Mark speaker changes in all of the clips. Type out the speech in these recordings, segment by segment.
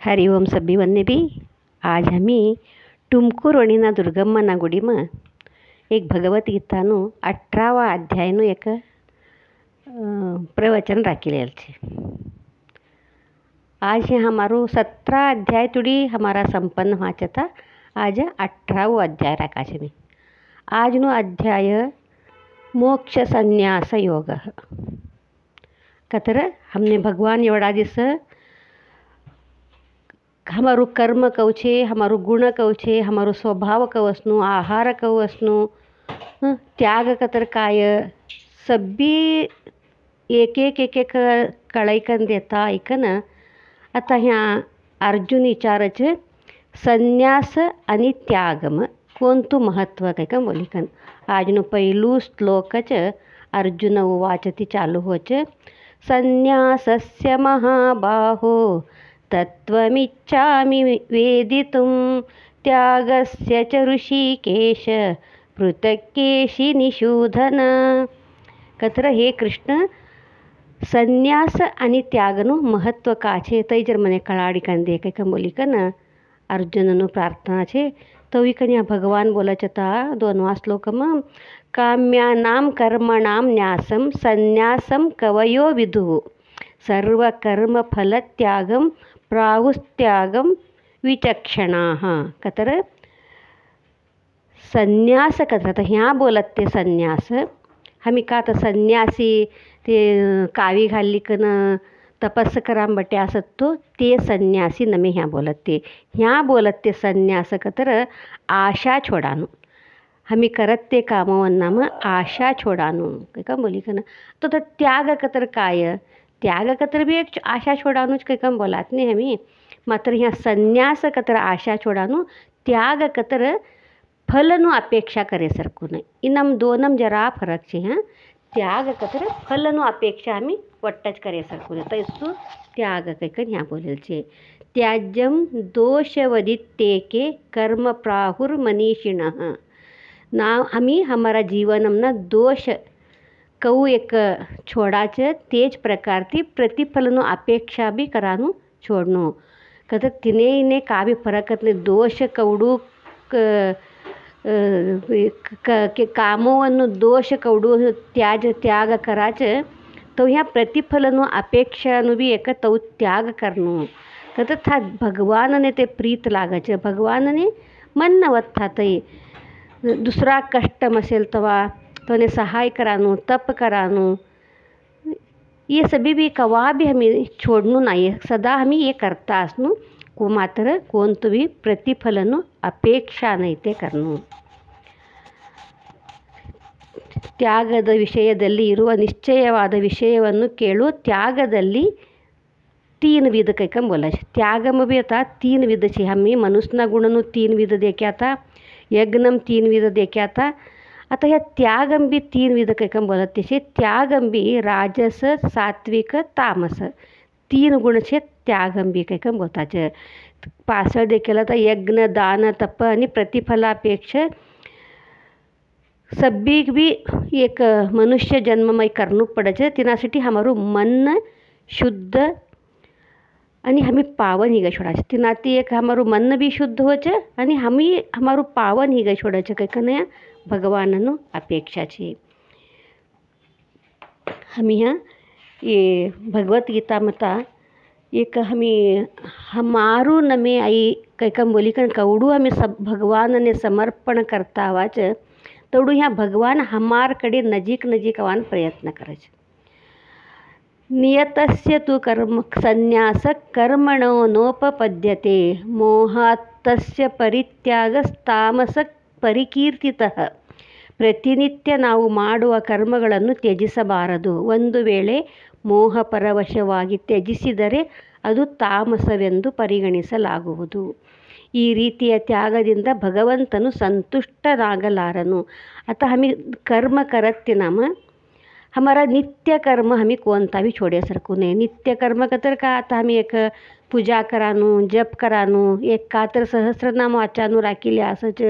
Speaker 1: हरिओम सभी वन्य भी। आज हमी टुमकुरोणीना दुर्गम्मना गुडीमा एक भगवत गीताનું 18वा અધ્યાયનું એક प्रवचन राखिलेल છે। आज है हमारो 17 अध्याय तुड़ी हमारा संपन्न हुआ था। आज 18वो अध्याय रखा है। मैं आज नो अध्याय मोक्ष संन्यास योग कतर हमने भगवान एवढा दिस हमारू कर्म कहू छे, हमारू गुण कहू छे, हमारू स्वभाव कहवसनु, आहार कहवसनु, त्याग कतर काय सभी एक एक कळैकन देता ऐकन। आता ह्या अर्जुन विचारच संन्यास आणि त्यागम कोणतं महत्व काय का बोलिकन। आजनु पहिलू श्लोकच अर्जुन उवाच ती चालू होच। संन्यासस्य महाबाहो तत्त्वमिच्छामि वेदितुं त्यागस्य च ऋषिकेश पृथक्केशि निषूधन। कतर हे कृष्ण संन्यास आणि त्यागनु महत्व का छे तई जर मने कळाड़ी कन दे के बोलिकन अर्जुननु प्रार्थना छे। तो कन्या भगवान बोलचता 2वा श्लोकम काम्यानां कर्मणां न्यासं संन्यासं कवयो विदुः सर्वकर्म फल त्यागम प्राहुस्त्यागम विचक्षणाः। कतर संन्यास कतर तर ह्या बोलत ते संन्यास हमी का तर संन्यासी ते कावी घाली कन तपस कराम बटे असतो ते संन्यासी नमे ह्या बोलत ते ह्या बोलत ते संन्यास कतर आशा छोडानु हमी करत ते कामवन्ना मग आशा छोडानु काय का बोली कन। तो त्याग कतर काय त्याग कतर भी एक आशा छोडानुच काही कम बोलात नाही हमी। मात्र ह्या संन्यास कतर आशा छोडानु त्याग कतर फलनु अपेक्षा करे सरकू नाही। इनम दोनम जरा फरक छे। हाँ त्याग कतर फलनु अपेक्षा हमी वट्टच करे सरकू नाही तैसु त्याग कैकन ह्या बोलेल छे। त्याज्यम दोषवदित्तेके कर्म प्राहुर मनीषिणः ना हमी हमारा जीवनम ना दोष कहू एक छोडाच तेज प्रकारती प्रतिफलनु अपेक्षा भी करानु छोड़नु। कतर तिने इने का भी फरकत नहीं दोष कवडू के कामोವನ್ನು दोष कवडू त्याग कराच तो ह्या प्रतिफलनु अपेक्षानु भी एक तो त्याग करनु। कतर था भगवान ने ते प्रीत लागच भगवान ने मन नवत था तई दुसरा कष्टम असेल तवा तो ने सहाय करानु तप करानु ये सभी भी कवा भी हमें छोड़नु नहीं सदा हमें ये करता असनु को मात्र कोणतं भी प्रतिफलनु अपेक्षा नहीं ते करनु। ತ್ಯಾಗದ ವಿಷಯದಲ್ಲಿ ಇರುವ ನಿಶ್ಚಯವಾದ ವಿಷಯವನ್ನು ಕೇಳು। त्यागದಲ್ಲಿ 3 विध कैकम बोला त्यागम भी आता 3 विध छे। हमी मनुष्यना गुणनु 3 विध देख्या था, यज्ञम 3 विध देख्या था। आता ह्या त्यागम भी 3 विध कैकम बोलत छे। त्यागम भी राजस सात्विक तामस 3 गुण छे। त्यागम भी कैकम बोलता छे पासळ देखेला तर यज्ञ दान तप आणि प्रतिफलापेक्षा सभी भी एक मनुष्य जन्ममय करनु पड़े तिनासाठी हमारू मन शुद्ध आणि हमी पावन ही गई छोड़ा तिनाती एक हमारू मन भी शुद्ध होचे आणि हमी हमारू पावन ही गई छोड़ा कई कने भगवाननु अपेक्षा छे। हमी हाँ ये भगवत गीता मता एक हमी हमारू नमे आई कई कम बोली कन कवडू हमें सब भगवान ने समर्पण करता आवाच तवडू ह्या भगवान हमार कडे नजीक नजीक आवान प्रयत्न करे। नियतस्य तु कर्म संन्यास कर्मणो नोपपद्यते मोहात्तस्य परित्यागस्तामस ಪರಿಕೀರ್ತಿತಃ ಪ್ರತಿನಿತ್ಯ ನಾವು ಮಾಡುವ ಕರ್ಮಗಳನ್ನು ತ್ಯಜಿಸಬಾರದು। ಒಂದು ವೇಳೆ ಮೋಹ ಪರವಶವಾಗಿ ತ್ಯಜಿಸಿದರೆ ಅದು ತಾಮಸವೆಂದು ಪರಿಗಣಿಸಲಾಗುವುದು। ಈ ರೀತಿಯ ತ್ಯಾಗದಿಂದ ಭಗವಂತನು ಸಂತುಷ್ಟನಾಗಲಾರನು। आता हमी कर्म करत नाम हमारा नित्य कर्म हमी कोणता भी छोड़े सरकू नहीं। नित्य कर्म कतर का आता हमी एक पूजा करानु जप करानु एक कातर सहस्रनाम वाचानु राखिले असच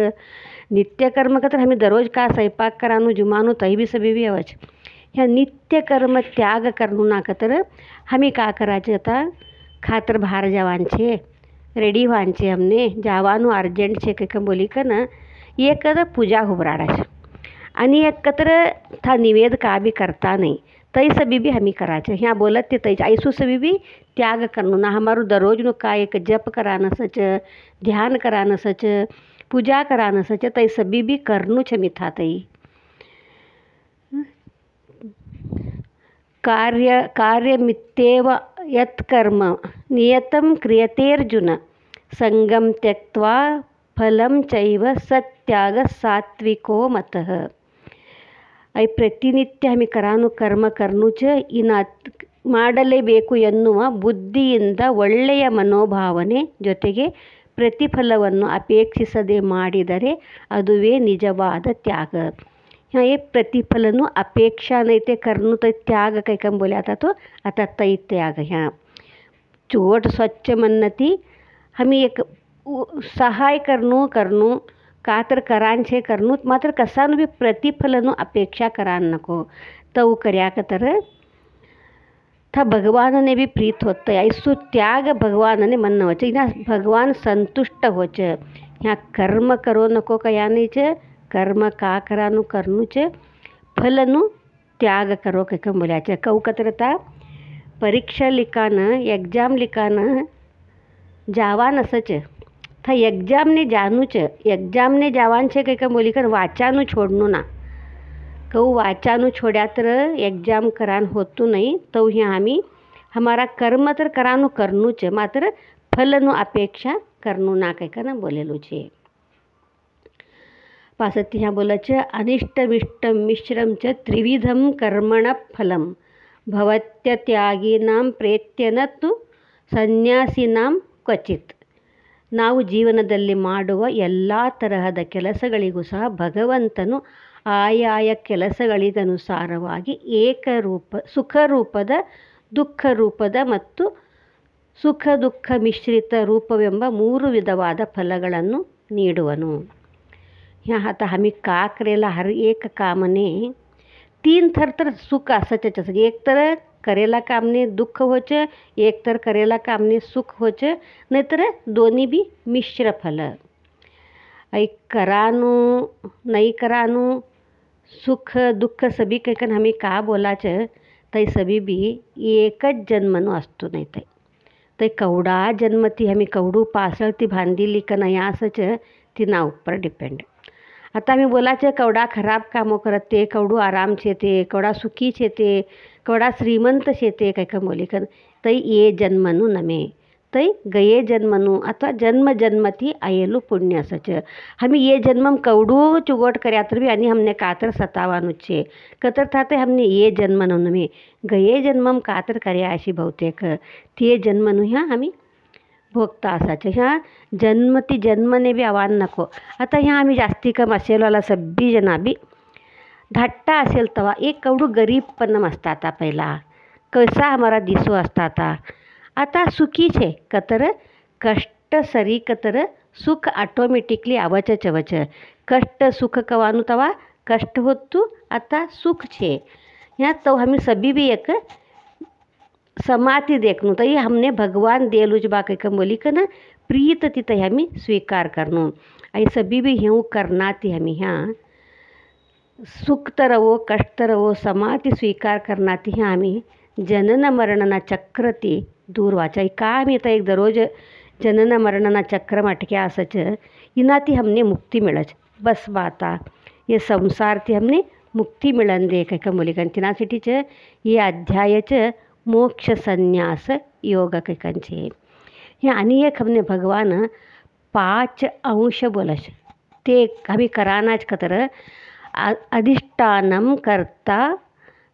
Speaker 1: नित्य कर्म कतर हमी दररोज का स्वयंपाक करानु जुमानु तही भी सभी भी अवच ह्या नित्य कर्म त्याग करनु ना कतर हमी का करायचे आता खातर बाहेर जवान छे रेडी व्हायचे हमने जावानो अर्जंट छे के बोली का ना एक पूजा हुबराड़ा छे आणि एकत्र था निवेद का भी करता नहीं तई सभी भी हमी कराचे यहाँ बोलत ते तई ऐसू सभी भी त्याग करनो ना हमारो दररोज नो का एक जप कराना सच ध्यान कराना सच पूजा कराना सच तई सभी भी करनु छमी था तई कार्यमित्येव यत्कर्म नियतं क्रियतेऽर्जुन संगम त्यक्त्वा फलं चैव सत्याग सात्विको मतः ಐ ಪ್ರತಿನಿತ್ಯ ಹಮಿ ಕರಾನು ಕರ್ಮ ಕರ್ನುಚ ಮಾಡಲೇಬೇಕು ಎನ್ನುವ ಬುದ್ಧಿಯಿಂದ ಒಳ್ಳೆಯ ಮನೋಭಾವನೆ ಜೊತೆಗೆ ಪ್ರತಿಫಲವನ್ನು ಅಪೇಕ್ಷಿಸದೆ ಮಾಡಿದರೆ ಅದುವೇ ನಿಜವಾದ ತ್ಯಾಗ. हे प्रतिफलन अपेक्षा नहीं ते करनु तो त्याग काही कम बोले आता तै त्याग ह्या चोट स्वच्छ मन्नती हमी एक सहाय करनु का तर करांचे करनु मात्र कसानु भी प्रतिफलन अपेक्षा करान नको तव कर्याक तर था भगवान ने भी प्रीत होत ऐसो त्याग भगवान ने मन वचे ना भगवान संतुष्ट होच ह्या कर्म करो नको कया नहीं च कर्म का करानु करनु च फलनु त्याग करो कह बोल्या कऊ कतरता परीक्षा लिखान एग्जाम लिखान जावान असच था एग्जाम ने जानू च एग्जाम ने जावान छे कह बोली कर वाचानु छोड़नु ना कहू वाचानु छोड्या तर एग्जाम करान होतु नहीं तो यहाँ हमी हमारा कर्म तर करानु करनु च मात्र फलनु अपेक्षा करनु ना कह ना बोलेलू छे. पासती हाँ बोला अनिष्टमिष्टम मिश्रम च त्रिविधम कर्मण फलम भवत्यत्यागिनां प्रेत्यन तु ಸನ್ಯಾಸಿನಾಂ ಕ್ವಚಿತ್. ನಾವು ಜೀವನದಲ್ಲಿ ಮಾಡುವ ಎಲ್ಲ ತರಹದ ಕೆಲಸಗಳಿಗೂ ಸಹ ಭಗವಂತನು ಆಯಾಯ ಕೆಲಸಗಳಿಗನುಸಾರವಾಗಿ ಸುಖ ರೂಪದ ದುಃಖ ರೂಪದ ಮತ್ತು ಸುಖ ದುಃಖ ಮಿಶ್ರಿತ ರೂಪವೆಂಬ 3 ವಿಧವಾದ ಫಲಗಳನ್ನು ನೀಡುವನು. यहाँ आता हमी का करेला हर एक काम ने 3 थर तर सुख असच एक तर करेला काम ने दुःख होच एक तर करेला काम ने सुख होच नाहीतर दोन्ही भी मिश्र फल ऐ करानु नहीं करानु सुख दुःख सभी कहकर हमें का बोलाच तई सभी भी एक जन्मनु असतो नाही ते कवडा जन्मती हमी कवडू पासळती भांदिली का नाही असच ती ना ऊपर डिपेंड. आता आम्ही बोलाचे कवडा खराब कामो करत ते कवडू आराम छे ते कवडा सुखी छे ते कवडा श्रीमंत छे ते काही का बोली कर तई ये जन्मनु नमे तई गये जन्मनु अथवा जन्म जन्मती आयेलू पुण्य असच हमी ये जन्मम कवडू चुगोट कर्या तर भी आणि हमने कातर सतावानु छे कतर थाते हमने ये जन्मनु नमे गये जन्मम कातर कर्या अशी बहुतेक ते जन्मनु ह्या हमी भोगता असायचे. ह्या जन्मती जन्मने भी आव्हान नको. आता ह्या आम्ही जास्ती कम असेलवाला सब्बी जना बी धाट्टा असेल तवा एक कवडू गरीबपणा असता आता पहिला कसा हमारा दिसो असता आता सुखी छे कतर कष्ट सरी कतर सुख ऑटोमेटिकली आवच अवच कष्ट सुख कवानु तवा कष्ट होतु आता सुख छे. ह्या तो हमी सभी भी एक समाति देखनु तई हमने भगवान देलुज बा कह बोली का ना प्रीत ती तई हमी स्वीकार करनु आई सभी भी ह्यू करना ती हमी हाँ सुख तरवो कष्ट तरवो समाति स्वीकार करना ती हाँ हमी जनन मरणना चक्र ती दूर वाचा का आम्ही तर एक दररोज जनन मरणना चक्र मटक्या असच इना ती हमने मुक्ती मिळच बस बाता ये संसार ती हमने मुक्ती मिळन दे कह बोली का तिनासाठीच ये अध्यायच मोक्ष संन्यास योग कैकंचे. हे आणि एक हमने भगवान 5 अंश बोलश ते हमी करानाच कतर अधिष्ठानम कर्ता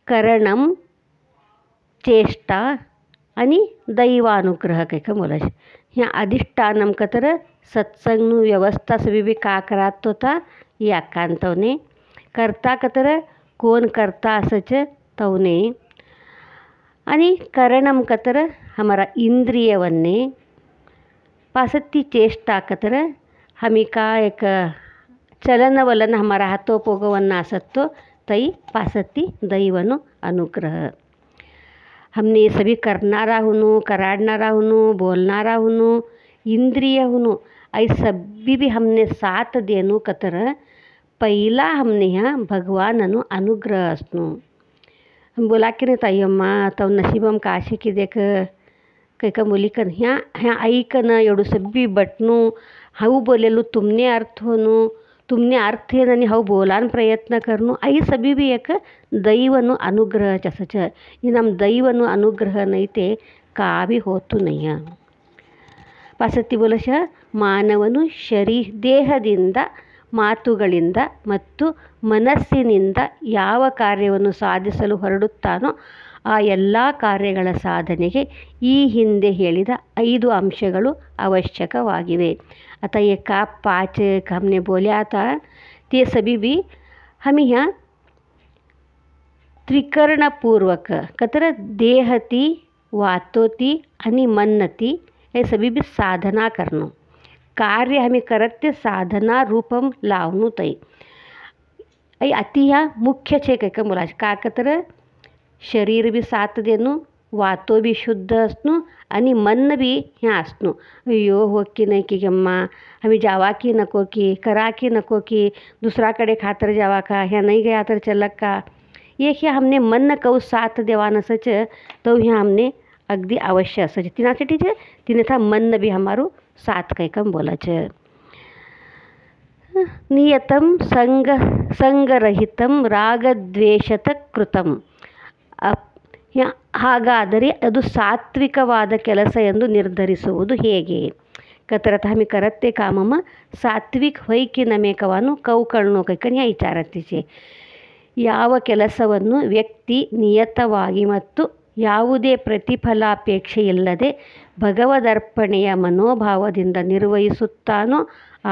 Speaker 1: करणम चेष्टा आणि दैवानुग्रह कैक बोलश. ह्या अधिष्ठानम कतर सत्संग व्यवस्था सभी भी का करात होता या कांतवने करता कतर कोण करता असच तवने आणि करणम कतर हमारा इंद्रियवन्ने पासती चेष्टा कतर हमी का एक चलन वलन हमारा हाथो पोगवन्न असतो तई पासती दैवनु अनुग्रह. हमने सभी करनारा हुनु कराडनारा हुनु बोलनारा हुनु इंद्रिय हुनु आई सभी भी हमने साथ देनु कतर पहिला हमने यहाँ भगवान अनु अनुग्रह असनु हम बोला की नाही ताईयम्मा तव नशीबम काशे की देख कैका मुलीकन ह्या ह्या ऐकन एवढं सब्बी बटणू हाऊ बोलेलू तुमने अर्थ होनु तुमने अर्थ है आणि हाऊ बोलान प्रयत्न करनु आई सभी भी एक दैवनु अनुग्रह चसच ಈ ನಮ್ಮ ದೈವನು ಅನುಗ್ರಹ ನೈತೆ ಕಾವಿ ಹೋತು ನಯ್ಯ ಪಾಸತ್ತಿ ಬೋಲಶ ಮಾನವನು ದೇಹದಿಂದ ಮಾತುಗಳಿಂದ ಮತ್ತು ಮನಸ್ಸಿನಿಂದ ಯಾವ ಕಾರ್ಯವನ್ನು ಸಾಧಿಸಲು ಹೊರಡುತ್ತಾನೋ ಆ ಎಲ್ಲ ಕಾರ್ಯಗಳ ಸಾಧನೆಗೆ ಈ ಹಿಂದೆ ಹೇಳಿದ 5 ಅಂಶಗಳು ಅವಶ್ಯಕವಾಗಿವೆ आता ये का 5 हमने बोला था ते सभी भी हम यहाँ त्रिकरणपूर्वक कतर देहती वातोती आणि मनती हे सभी भी साधना करणं कार्य हमें करत ते साधना रूपम लावणू तई आई अति ह्या मुख्य छे काय बोलायचं का कतर शरीर भी साथ देणं वातो भी शुद्ध असणं आणि मन भी ह्या असणं अय्यो हो की नाही की गम्मा हमें जावा की नको की करा की नको की दुसराकडे खातर जावा का ह्या नाही गया तर चलक का एक ह्या हमने मन कौ साथ देवा नसच तो ह्या हमने अगदी अवश्य असच तिनासाठी जे तिने था मन भी हमारू साथ काही कम बोलायचं नियतम संगरहितम ರಾಗದ್ವೇಷತ ಕೃತಂ ಹಾಗಾದರೆ ಅದು ಸಾತ್ವಿಕವಾದ ಕೆಲಸ ಎಂದು ನಿರ್ಧರಿಸುವುದು ಹೇಗೆ ಕತರತ ಹಮಿ करते कामम सात्विक ಹೊಯ್ಕಿ ನಮೇಕವನ್ನು ಕೌಕಳ್ನೋ ಕೈಕನ್ ಯಾ ವಿಚಾರತಿছে ಯಾವ ಕೆಲಸವನ್ನು ವ್ಯಕ್ತಿ ನಿಯತವಾಗಿ ಮತ್ತು ಯಾವುದೇ ಪ್ರತಿಫಲಾಪೇಕ್ಷೆ ಇಲ್ಲದೆ ಭಗವದರ್ಪಣೆಯ ಮನೋಭಾವದಿಂದ ನಿರ್ವಹಿಸುತ್ತಾನೋ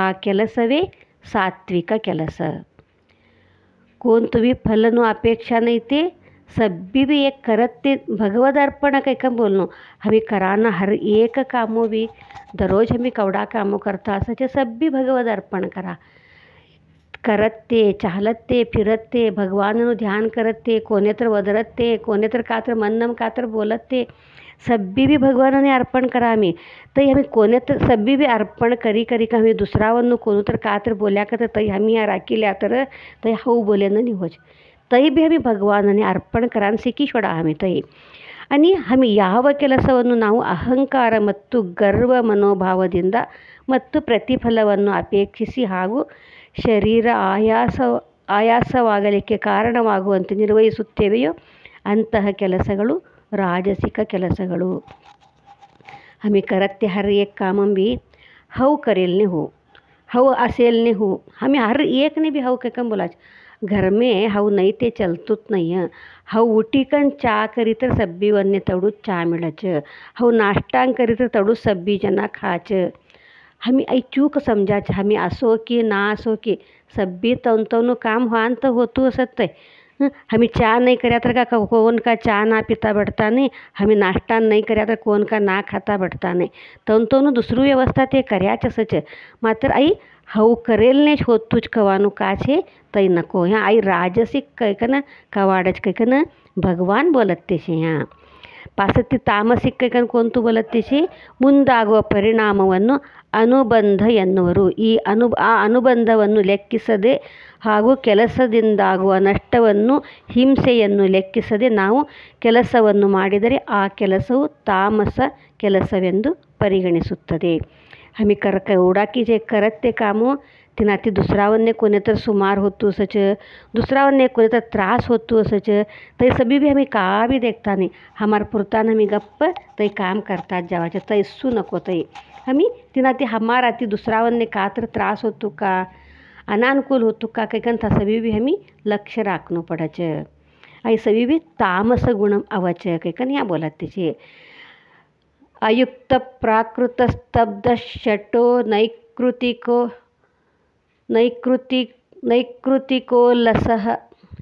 Speaker 1: ಆ ಕೆಲಸವೇ सात्विक ಕೆಲಸ कोणतं भी फलन अपेक्षा नहीं ते सभी भी एक करते भगवद अर्पण काही का बोलणं हमें कराना हर एक कामों भी दररोज हमें कवडा कामों करता असाचे सभी भगवद अर्पण करा करते चालते फिरते भगवाननु ध्यान करते कोणे तर वदरते कोणे तर का तर मन्नम का तर बोलते सभी भी भगवानने अर्पण करा आम्ही तर आम्ही कोणे तर सभी भी अर्पण करी करी का आम्ही दुसरावरनं कोणू तर का तर बोल्या का तर तई आम्ही या राखील्या तर तई हाऊ बोलेनं निहोज तई भी आम्ही भगवानने अर्पण करा ಸಿಕ್ಕಿ ಶೋಡ ಆಮಿ ತೈ आणि ಆಮಿ ಯಾವ ಕೆಲಸವನ್ನು ನಾವು ಅಹಂಕಾರ ಮತ್ತು ಗರ್ವ ಮನೋಭಾವದಿಂದ ಮತ್ತು ಪ್ರತಿಫಲವನ್ನು ಅಪೇಕ್ಷಿಸಿ ಹಾಗೂ ಶರೀರ ಆಯಾಸವಾಗಲಿಕ್ಕೆ ಕಾರಣವಾಗುವಂತೆ ನಿರ್ವಹಿಸುತ್ತೇವೆಯೋ ಅಂತಹ ಕೆಲಸಗಳು राजसिक ಕೆಲಸಗಳು हमें करते हर एक काम भी हव करेल ने हो हव असेल ने हो हमें हर एक ने भी हव के कम बोला घर में हव नहीं ते चलतुत नहीं है हव उठीकन चा करी तर सब्बी वन्य तडू चा मिळच हव नाश्ता करी तर तडू सब्बी जना खाच हमें आई चूक समजाच हमें असो की ना असो की सब्बी तवनु काम व्हान तर होतू असत हमें चा नहीं कर्या तर का कौन का चा ना पिता बढ़ता नहीं हमें नाश्ता नहीं कर्या तर कोण का ना खाता बढ़ता नहीं तवनु दुसरू व्यवस्था ते कर्याच असच मात्र आई हऊ करेल ने होतूच कवानु का छे तई नको ह्या आई राजसिक कैकन कवाडच कैकन भगवान बोलते छे ह्या ಪಾಸತ್ತಿ ತಾಮಸಿಕ ಕೈಕನ್ ಕೊಂತು ಬಲತ್ತಿಸಿ ಮುಂದಾಗುವ ಪರಿಣಾಮವನ್ನು ಅನುಬಂಧ ಎನ್ನುವರು ಆ ಅನುಬಂಧವನ್ನು ಲೆಕ್ಕಿಸದೆ ಹಾಗೂ ಕೆಲಸದಿಂದಾಗುವ ನಷ್ಟವನ್ನು ಹಿಂಸೆಯನ್ನು ಲೆಕ್ಕಿಸದೆ ನಾವು ಕೆಲಸವನ್ನು ಮಾಡಿದರೆ ಆ ಕೆಲಸವು ತಾಮಸ ಕೆಲಸವೆಂದು ಪರಿಗಣಿಸುತ್ತದೆ हमी उडाकी जे करते कामो तिनाती दुसरावन्ने कोणे तर सुमार होतो असच दुसरावन्ने कोणे तर त्रास होतो असच तई सभी भी हमें का भी देखता नहीं हमार पुरतान हमें गप्प तई काम करतात जावाचे तैसू नको तई हमी तिनाती हमाराती दुसरावन्ने का तर त्रास होतो का अनानुकूल होतो का कैकन था सभी भी हमें लक्ष्य राखणं पडच आई सभी भी तामस गुण अवच कैकन या बोलत तिचे अयुक्त प्राकृत स्तब्ध शटो नैकृतिको लसः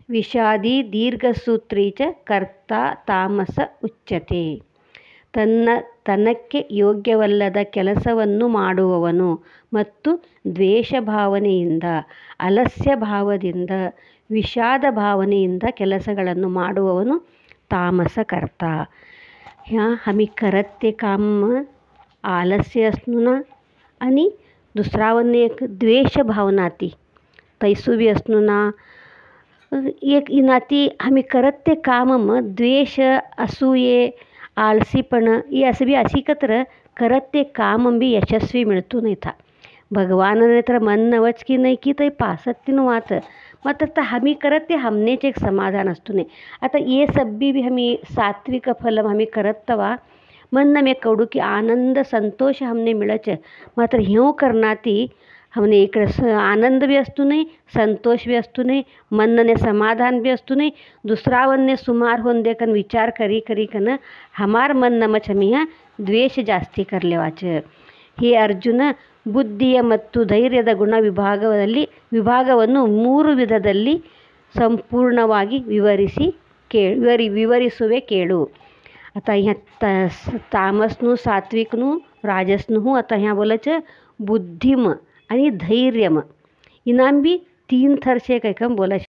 Speaker 1: विषादी दीर्घसूत्री च कर्ता तामस उच्यते ತನಕ್ಕೆ ಯೋಗ್ಯವಲ್ಲದ ಕೆಲಸವನ್ನು ಮಾಡುವವನು ಮತ್ತು ದ್ವೇಷ ಭಾವನೆಯಿಂದ ಅಲಸ್ಯ ಭಾವದಿಂದ ವಿಷಾದ ಭಾವನೆಯಿಂದ ಕೆಲಸಗಳನ್ನು ಮಾಡುವವನು ತಾಮಸ ಕರ್ತ ह्या हमी करते काम आलस्य असणं ना आणि दुसरावरने एक द्वेष भावना ती तैसू बी असणं ना एक इनाती आम्ही करत ते काम मग द्वेष असूये आळसीपण ಈ ಅಸಬಿ ಅಸಿಕತ್ರ करत ते काम बी यशस्वी मिळतो नाही था भगवान ने तर मन नवच की नाही की ते पासत तीन वाच मात्र तर हमी करत ते हमनेच एक समाधान असतो नाही आता ये सब्बी भी हमी सात्विक फलम हमी करत तवा मन में कवडू की आनंद संतोष हमने मिळच मात्र ह्यो करणाती हमने इकडे आनंद भी असतो नाही संतोष भी असतो नाही मनने समाधान भी असतो नहीं दुसरावन्ने सुमार होऊन दे कन विचार करी करी कन हमार मन नमच हमी ದ್ವೇಷ ಜಾಸ್ತಿ ಕರ್ಲೆವಾಚ ಹೇ ಅರ್ಜುನ ಬುದ್ಧಿಯ ಮತ್ತು ಧೈರ್ಯದ ಗುಣ ವಿಭಾಗವನ್ನು 3 ವಿಧದಲ್ಲಿ ಸಂಪೂರ್ಣವಾಗಿ ವಿವರಿಸುವೆ ಕೇಳು आता ह्या तामसનું सात्विकનું राजसનું आता ह्या बोलायचं बुद्धिम आणि धैर्यम इनाम बी 3 थर से काय कम बोलायचं